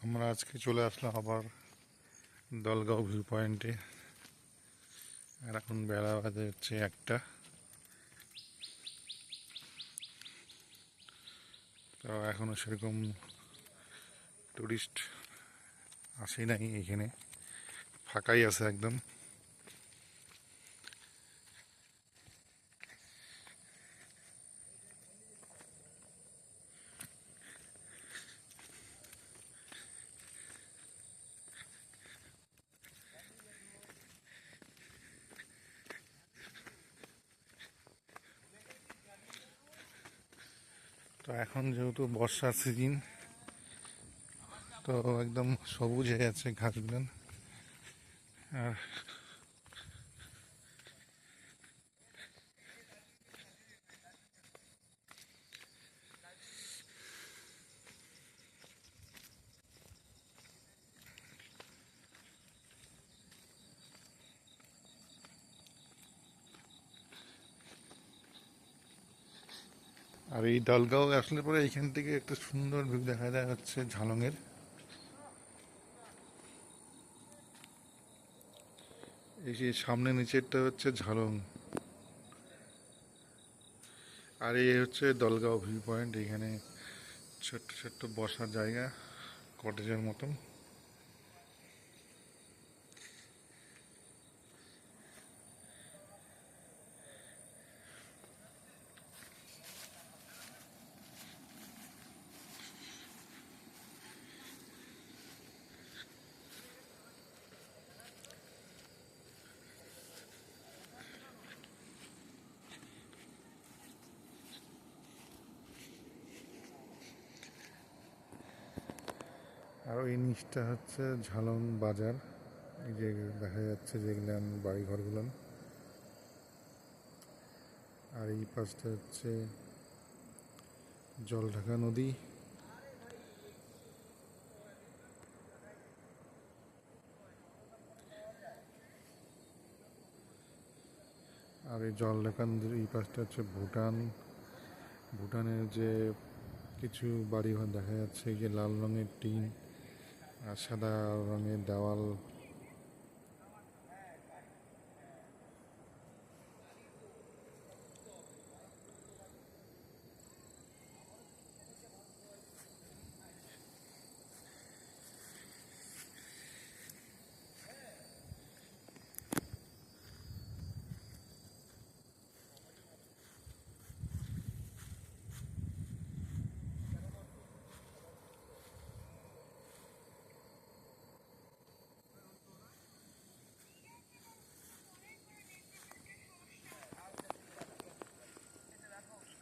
আমরা আজকে চলে আসলাম আবার দলগাঁও ভিউ পয়েন্টে। আর এখন বেলা বাজে হচ্ছে 1টা। তো এখনো সেরকম টুরিস্ট আসে নাই এখানে, ফাঁকাই আছে একদম। তো এখন যেহেতু বর্ষার সিজন, তো একদম সবুজ হয়ে আছে ঘাসগুলো। আর আর এই দলগাঁও আসলে পরে এইখান থেকে একটা সুন্দর ভিউ দেখা যায় হচ্ছে ঝালংয়ের। এই যে সামনে নিচেরটা হচ্ছে ঝালং, আর এই হচ্ছে দলগাঁও ভিউ পয়েন্ট। এখানে ছোট্ট ছোট্ট বসার জায়গা, কটেজের মতন। আর ওই নিচটা হচ্ছে ঝালং বাজার। এই যে দেখা যাচ্ছে যেগুলান বাড়িঘরগুলান। আর এই পাশটা হচ্ছে জলঢাকা নদী। আর এই জলঢাকা নদীর এই পাশটা হচ্ছে ভুটান। ভুটানের যে কিছু বাড়িঘর দেখা যাচ্ছে, এই যে লাল রঙের টিন আর সাদা রঙের দেওয়াল।